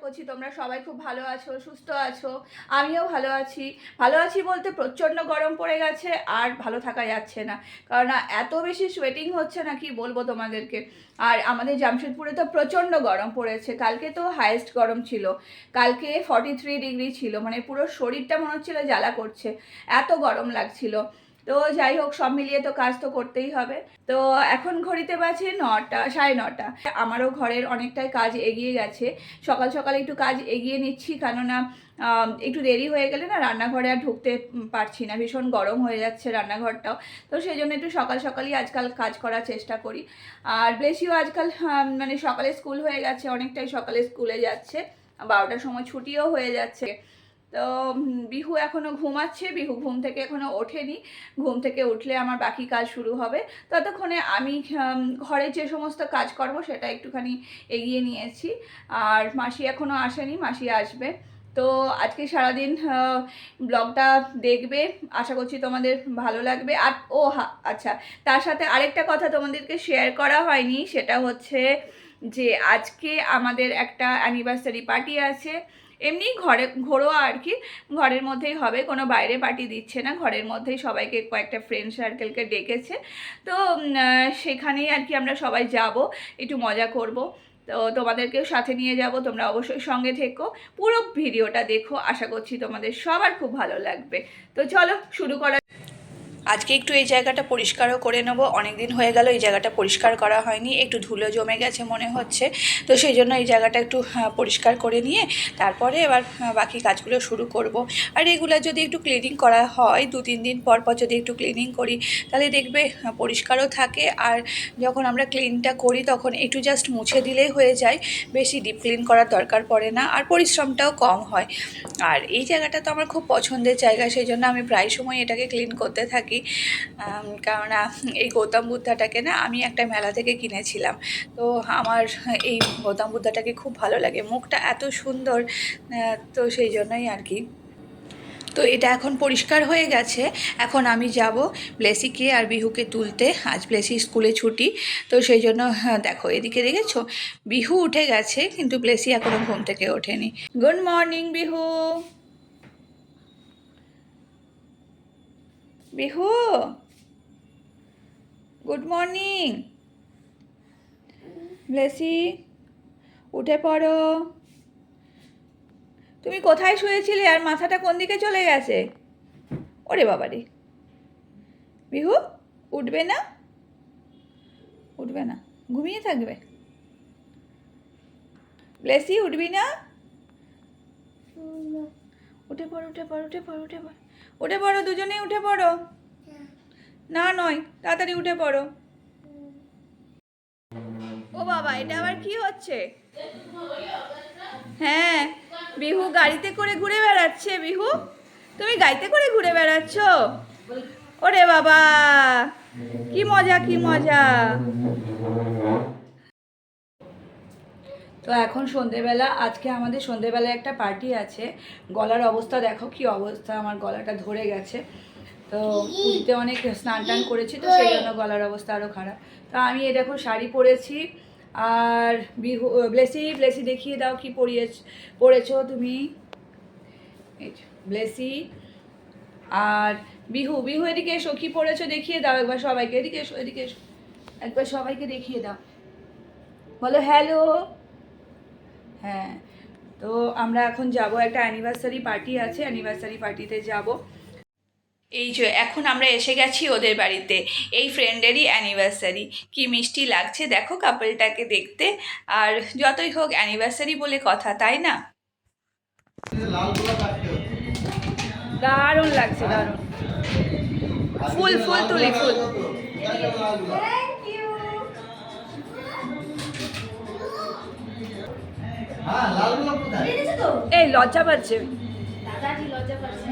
করছি তোমরা সবাই খুব ভালো আছো, সুস্থ আছো। আমিও ভালো আছি। ভালো আছি বলতে প্রচণ্ড গরম পড়ে গেছে আর ভালো থাকা যাচ্ছে না, কারণ এত বেশি সোয়েটিং হচ্ছে না কি বলবো তোমাদেরকে। আর আমাদের জামশেদপুরে তো প্রচণ্ড গরম পড়েছে। কালকে তো হাইয়েস্ট গরম ছিল, কালকে 43 ডিগ্রি ছিল, মানে পুরো শরীরটা মনে হচ্ছিল জ্বালা করছে, এত গরম লাগছিল। তো যাই হোক, সব মিলিয়ে তো কাজ তো করতেই হবে। তো এখন ঘড়িতে বাজে 9টা, 9:30। আমারও ঘরের অনেকটাই কাজ এগিয়ে গেছে। সকাল সকাল একটু কাজ এগিয়ে নিচ্ছি, কেননা একটু দেরি হয়ে গেলে না রান্নাঘরে আর ঢুকতে পারছি না, ভীষণ গরম হয়ে যাচ্ছে রান্নাঘরটাও। তো সেই জন্য একটু সকাল সকালই আজকাল কাজ করার চেষ্টা করি। আর ব্লেসিও আজকাল মানে সকালে স্কুল হয়ে গেছে, অনেকটাই সকালে স্কুলে যাচ্ছে, 12টার সময় ছুটিও হয়ে যাচ্ছে। তো বিহু এখনও ঘুমাচ্ছে, বিহু ঘুম থেকে এখনও ওঠেনি। ঘুম থেকে উঠলে আমার বাকি কাজ শুরু হবে। ততক্ষণে আমি ঘরে যে সমস্ত কাজকর্ম সেটা একটুখানি এগিয়ে নিয়েছি। আর মাসি এখনও আসেনি, মাসি আসবে। তো আজকে সারাদিন ব্লগটা দেখবে, আশা করছি তোমাদের ভালো লাগবে। আর আচ্ছা, তার সাথে আরেকটা কথা তোমাদেরকে শেয়ার করা হয়নি, সেটা হচ্ছে যে আজকে আমাদের একটা অ্যানিভার্সারি পার্টি আছে। এমনি ঘরোয়া আর কি, ঘরের মধ্যেই হবে, কোনো বাইরে পার্টি দিচ্ছে না, ঘরের মধ্যেই সবাইকে, কয়েকটা ফ্রেন্ড সার্কেলকে ডেকেছে। তো সেখানেই আর কি আমরা সবাই যাব, একটু মজা করব। তো তোমাদেরকেও সাথে নিয়ে যাব, তোমরা অবশ্যই সঙ্গে থেকো, পুরো ভিডিওটা দেখো, আশা করছি তোমাদের সবার খুব ভালো লাগবে। তো চলো শুরু করা। আজকে একটু এই জায়গাটা পরিষ্কারও করে নেব, অনেক দিন হয়ে গেল এই জায়গাটা পরিষ্কার করা হয়নি, একটু ধুলো জমে গেছে মনে হচ্ছে। তো সেই জন্য এই জায়গাটা একটু পরিষ্কার করে নিয়ে তারপরে এবার বাকি কাজগুলো শুরু করব। আর রেগুলার যদি একটু ক্লিনিং করা হয়, 2-3 দিন পর পর যদি একটু ক্লিনিং করি, তাহলে দেখবে পরিষ্কারও থাকে। আর যখন আমরা ক্লিনটা করি তখন একটু জাস্ট মুছে দিলেই হয়ে যায়, বেশি ডিপ ক্লিন করার দরকার পড়ে না, আর পরিশ্রমটাও কম হয়। আর এই জায়গাটা তো আমার খুব পছন্দের জায়গা, সেই জন্য আমি প্রায় সময় এটাকে ক্লিন করতে থাকি। কেননা এই গৌতম বুদ্ধাটাকে না আমি একটা মেলা থেকে কিনেছিলাম। তো আমার এই গৌতম বুদ্ধাটাকে খুব ভালো লাগে, মুখটা এত সুন্দর, তো সেই জন্যই আর কি। তো এটা এখন পরিষ্কার হয়ে গেছে। এখন আমি যাব ব্লেসিকে আর বিহুকে তুলতে, আজ ব্লেসি স্কুলে ছুটি। তো সেই জন্য দেখো এদিকে দেখেছো, বিহু উঠে গেছে কিন্তু ব্লেসি এখনও ঘুম থেকে ওঠেনি। Good morning Bihu. Bihu good morning. Blessy উঠে পড়ো। তুমি কোথায় শুয়েছিলে আর মাথাটা কোন দিকে চলে গেছে? ওরে বাবা রে, বিহু উঠবে না, উঠবে না, ঘুমিয়ে থাকবে। ব্লেসি উঠবি না? উঠে পড়ো, উঠে পড়ো, উঠে পড়ো, উঠে পড়ো, উঠে পড়ো, দুজনেই উঠে পড়ো। না নয়, তাড়াতাড়ি উঠে পড়ো। ও বাবা, এটা আবার কি হচ্ছে? হ্যাঁ, বিহু গাড়িতে করে ঘুরে বেড়াচ্ছে। বিহু, তুমি গাড়িতে করে ঘুরে বেড়াচ্ছ? ওরে বাবা, কি মজা, কি মজা। তো এখন সন্ধেবেলা, আজকে আমাদের সন্ধেবেলায় একটা পার্টি আছে। গলার অবস্থা দেখো কি অবস্থা, আমার গলাটা ধরে গেছে। তো পুরীতে অনেক স্নান টান করেছি, তো সেই জন্য গলার অবস্থা আরও খারাপ। তো আমি এই দেখো শাড়ি পরেছি। আর বিহু, ব্লেসি দেখিয়ে দাও কি পরেছো তুমি। এই ব্লেসি আর বিহু এদিকে এসো, কি পরেছো দেখিয়ে দাও একবার সবাইকে। এদিকে এসো, এদিকে এসো, একবার সবাইকে দেখিয়ে দাও, বলো হ্যালো। হ্যাঁ, তো আমরা এখন যাব, একটা অ্যানিভার্সারি পার্টি আছে, অ্যানিভার্সারি পার্টিতে যাব। এই যে এখন আমরা এসে গেছি ওদের বাড়িতে, এই ফ্রেন্ডেরই অ্যানিভার্সারি। কি মিষ্টি লাগছে দেখো কাপলটাকে দেখতে। আর যতই হোক অ্যানিভার্সারি বলে কথা, তাই না? দারুণ লাগছে, দারুণ। ফুল তুলি, ফুল। এই লজ্জা পাচ্ছে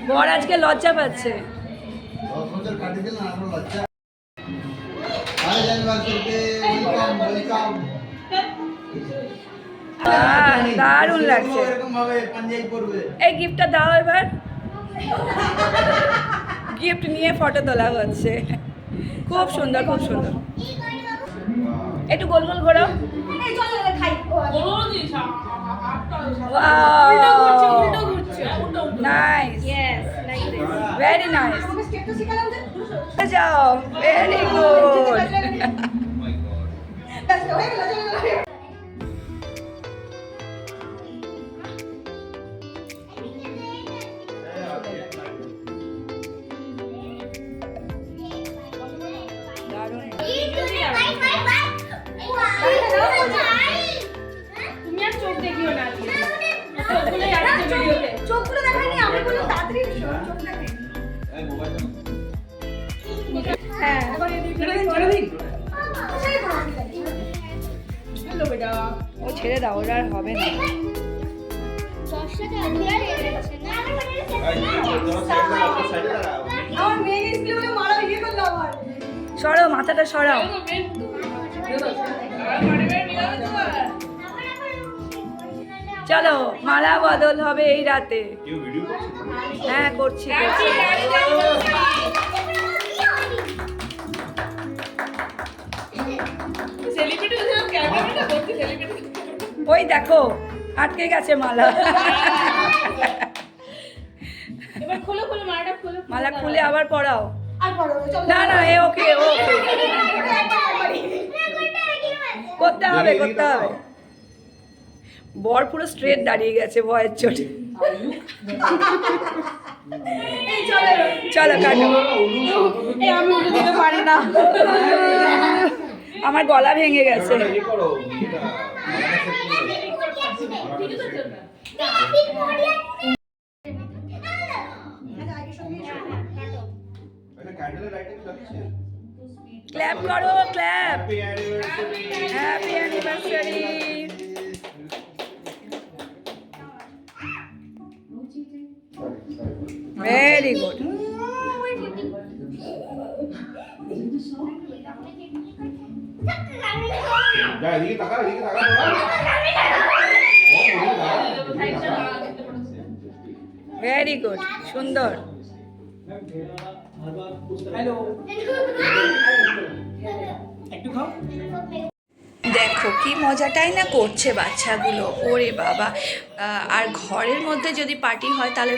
বর, আজকে লজ্জা পাচ্ছে। দারুণ লাগছে। এই গিফটটা দাও এবার। গিফট নিয়ে ফটো তোলা হচ্ছে, খুব সুন্দর, খুব সুন্দর। একটু গোল গোল ঘোরাও। Nice, very nice. যাও, ভেরি গুড। চোখগুলো দেখায়নি, আমি বললাম তাড়াতাড়ি চোখ দেখাই। হ্যাঁ ও ছেড়ে দাও, ওরা আর হবে না। আমার মেয়ে স্কুলে বলে মারা ইয়ে করলো আমার। সরাও, মাথাটা সরাও। চলো, মালা বদল হবে এই রাতে। হ্যাঁ, করছি। ওই দেখো, আটকে গেছে মালা। মালা খুলে আবার পরাও। না না, এ ওকে ওকে, করতে হবে করতে হবে। বর পুরো স্ট্রেট দাঁড়িয়ে গেছে ভয়ের চোটে। চলো কাটো। আমি উঠে দিতে পারি না, আমার গলা ভেঙে গেছে। ক্ল্যাপ করো, clap. Happy anniversary. Very good. Very good, সুন্দর। দেখো কি মজাটাই না করছে বাচ্চাগুলো, ওরে বাবা। আর ঘরের মধ্যে যদি পার্টি হয় তাহলে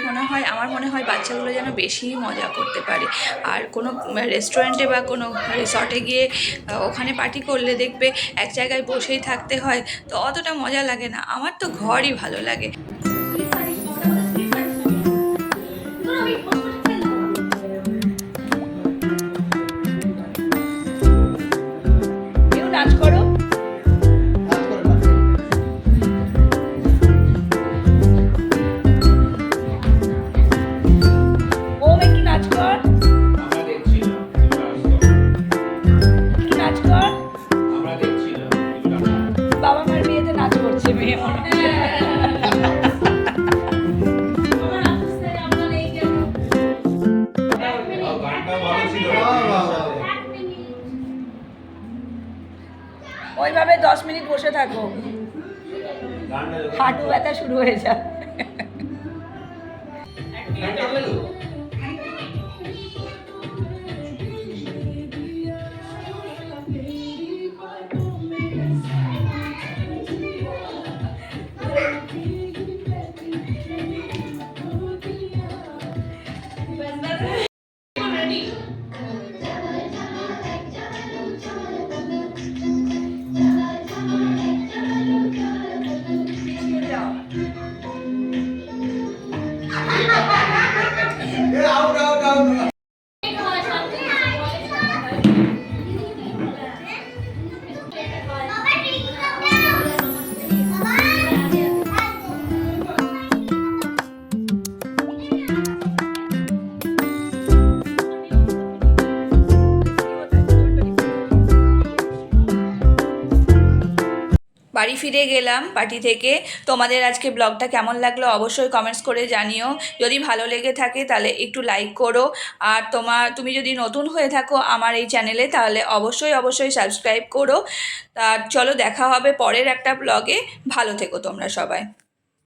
আমার মনে হয় বাচ্চাগুলো যেন বেশিই মজা করতে পারে। আর কোনো রেস্টুরেন্টে বা কোনো রিসর্টে গিয়ে ওখানে পার্টি করলে দেখবে এক জায়গায় বসেই থাকতে হয়, তো অতটা মজা লাগে না। আমার তো ঘরই ভালো লাগে। নাচ করো। ওম একটু নাচ কর, একটু নাচ কর। বাবা মার বিয়েতে নাচ করছে মেয়ে মনে হয়। ওইভাবে 10 মিনিট বসে থাকো, হাঁটু ব্যথা শুরু হয়ে যায়। বাড়ি ফিরে গেলাম পার্টি থেকে। তোমাদের আজকে ব্লগটা কেমন লাগলো অবশ্যই কমেন্টস করে জানিও। যদি ভালো লেগে থাকে তাহলে একটু লাইক করো। আর তুমি যদি নতুন হয়ে থাকো আমার এই চ্যানেলে তাহলে অবশ্যই সাবস্ক্রাইব করো। আর চলো দেখা হবে পরের একটা ব্লগে। ভালো থেকো তোমরা সবাই।